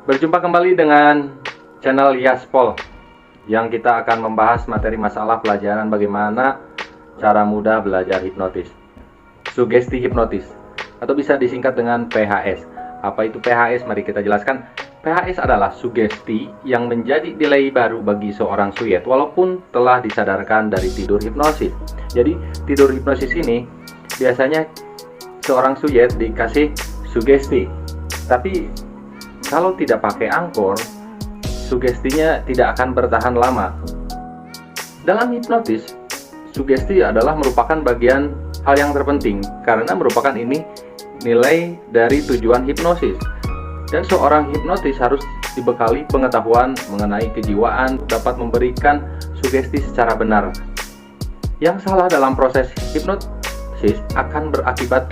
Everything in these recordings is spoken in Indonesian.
Berjumpa kembali dengan channel Yaspol yang kita akan membahas materi masalah pelajaran bagaimana cara mudah belajar hipnotis. Sugesti hipnotis atau bisa disingkat dengan PHS. Apa itu PHS? Mari kita jelaskan. PHS adalah sugesti yang menjadi nilai baru bagi seorang suyet walaupun telah disadarkan dari tidur hipnosis. Jadi tidur hipnosis ini biasanya seorang suyet dikasih sugesti, tapi kalau tidak pakai angkor, sugestinya tidak akan bertahan lama. Dalam hipnotis, sugesti adalah merupakan bagian hal yang terpenting karena merupakan ini nilai dari tujuan hipnosis. Dan seorang hipnotis harus dibekali pengetahuan mengenai kejiwaan dapat memberikan sugesti secara benar. Yang salah dalam proses hipnosis akan berakibat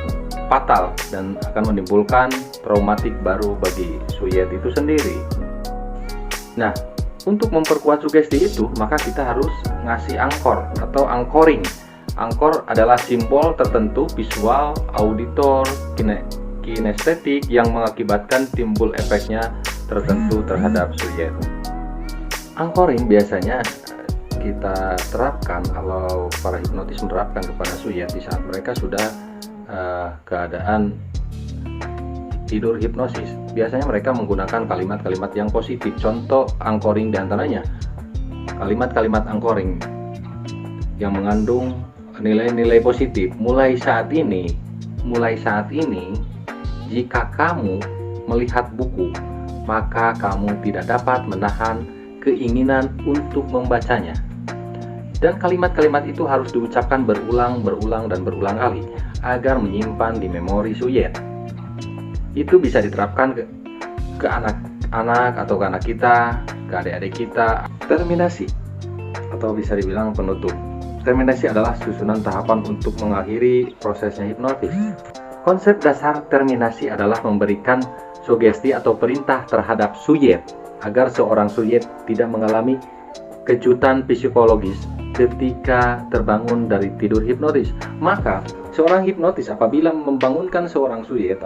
fatal dan akan menimbulkan traumatik baru bagi suyet itu sendiri. Nah, untuk memperkuat sugesti itu, maka kita harus ngasih angkor atau anchoring. Angkor adalah simbol tertentu visual, auditor, kinestetik yang mengakibatkan timbul efeknya tertentu terhadap suyet. Anchoring biasanya kita terapkan kalau para hipnotis menerapkan kepada suyet di saat mereka sudah keadaan tidur hipnosis. Biasanya mereka menggunakan kalimat-kalimat yang positif. Contoh anchoring diantaranya kalimat-kalimat anchoring yang mengandung nilai-nilai positif. Mulai saat ini, jika kamu melihat buku, maka kamu tidak dapat menahan keinginan untuk membacanya. Dan kalimat-kalimat itu harus diucapkan berulang kali agar menyimpan di memori suyet. Itu bisa diterapkan ke anak-anak atau ke anak kita, ke adik-adik kita. Terminasi atau bisa dibilang penutup. Terminasi adalah susunan tahapan untuk mengakhiri prosesnya hipnotis. Konsep dasar terminasi adalah memberikan sugesti atau perintah terhadap suyet agar seorang suyet tidak mengalami kejutan psikologis ketika terbangun dari tidur hipnotis. Maka seorang hipnotis apabila membangunkan seorang suyet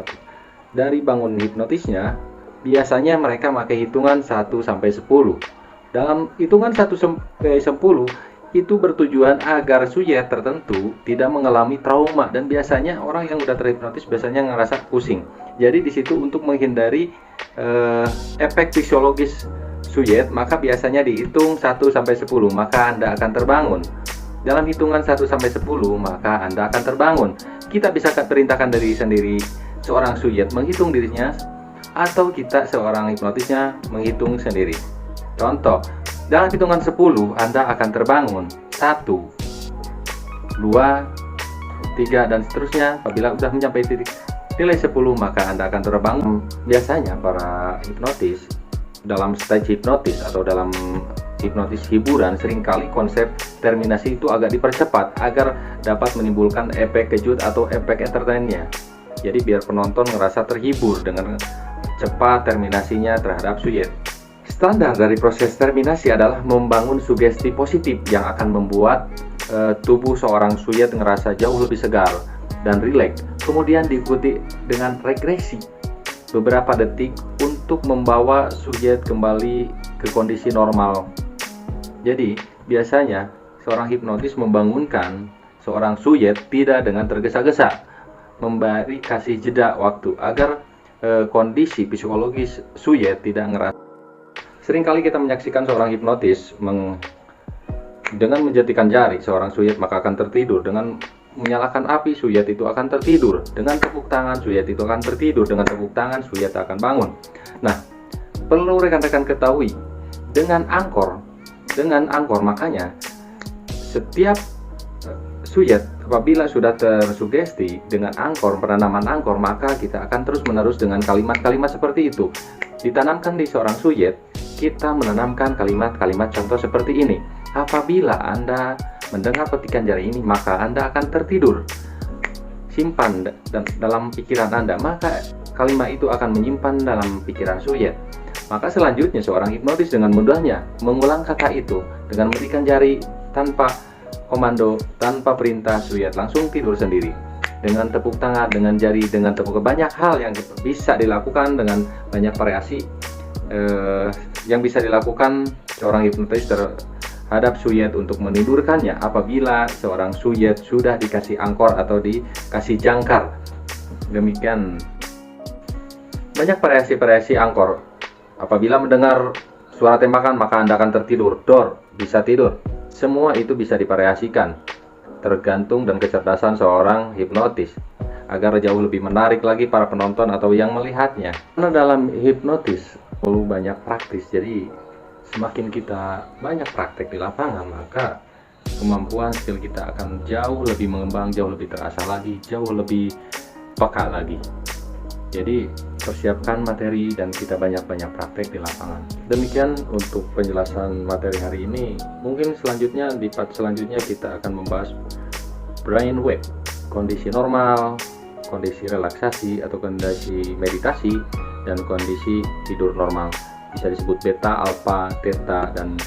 dari bangun hipnotisnya, biasanya mereka pakai hitungan 1 sampai 10. Dalam hitungan 1 sampai 10 itu bertujuan agar suyet tertentu tidak mengalami trauma, dan biasanya orang yang sudah terhipnotis biasanya ngerasa pusing. Jadi di situ untuk menghindari efek fisiologis suyet, maka biasanya dihitung 1 sampai 10, maka Anda akan terbangun. Dalam hitungan 1 sampai 10, maka Anda akan terbangun. Kita bisa perintahkan dari sendiri seorang suyet menghitung dirinya, atau kita seorang hipnotisnya menghitung sendiri. Contoh, dalam hitungan 10 Anda akan terbangun 1, 2, 3 dan seterusnya. Apabila sudah mencapai titik nilai 10, maka Anda akan terbangun. Biasanya para hipnotis dalam stage hipnotis atau dalam hipnotis hiburan seringkali konsep terminasi itu agak dipercepat agar dapat menimbulkan efek kejut atau efek entertainnya. Jadi biar penonton ngerasa terhibur dengan cepat terminasinya terhadap suyet. Standar dari proses terminasi adalah membangun sugesti positif yang akan membuat tubuh seorang suyet ngerasa jauh lebih segar dan rileks. Kemudian diikuti dengan regresi beberapa detik untuk membawa suyet kembali ke kondisi normal. Jadi biasanya seorang hipnotis membangunkan seorang suyet tidak dengan tergesa-gesa, memberi kasih jeda waktu agar kondisi psikologis suyet tidak ngerasa. Seringkali kita menyaksikan seorang hipnotis dengan menjentikan jari seorang suyet maka akan tertidur, dengan menyalakan api suyet itu akan tertidur, dengan tepuk tangan suyet itu akan tertidur, dengan tepuk tangan suyet akan bangun. Nah, perlu rekan-rekan ketahui dengan angkor makanya setiap suyet apabila sudah tersugesti dengan angkor, penanaman angkor, maka kita akan terus-menerus dengan kalimat-kalimat seperti itu ditanamkan di seorang suyet. Kita menanamkan kalimat-kalimat contoh seperti ini. Apabila Anda mendengar petikan jari ini, maka Anda akan tertidur. Simpan dalam pikiran Anda, maka kalimat itu akan menyimpan dalam pikiran suyet. Maka selanjutnya seorang hipnotis dengan mudahnya mengulang kata itu dengan memberikan jari tanpa komando, tanpa perintah, suyet langsung tidur sendiri. Dengan tepuk tangan, dengan jari, dengan tepuk, banyak hal yang bisa dilakukan dengan banyak variasi yang bisa dilakukan seorang hipnotis terhadap suyet untuk menidurkannya apabila seorang suyet sudah dikasih angkor atau dikasih jangkar. Demikian banyak variasi-variasi angkor. Apabila mendengar suara tembakan maka Anda akan tertidur, dor, bisa tidur. Semua itu bisa divariasikan tergantung dan kecerdasan seorang hipnotis agar jauh lebih menarik lagi para penonton atau yang melihatnya. Karena dalam hipnotis perlu banyak praktis, jadi semakin kita banyak praktek di lapangan maka kemampuan skill kita akan jauh lebih mengembang, jauh lebih terasa lagi, jauh lebih peka lagi. Jadi persiapkan materi dan kita banyak-banyak praktek di lapangan. Demikian untuk penjelasan materi hari ini. Mungkin selanjutnya di part selanjutnya kita akan membahas brainwave, kondisi normal, kondisi relaksasi atau kondisi meditasi, dan kondisi tidur normal. Bisa disebut beta, alpha, theta, dan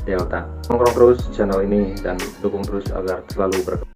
delta. Nongkrong terus channel ini dan dukung terus agar selalu berkembang.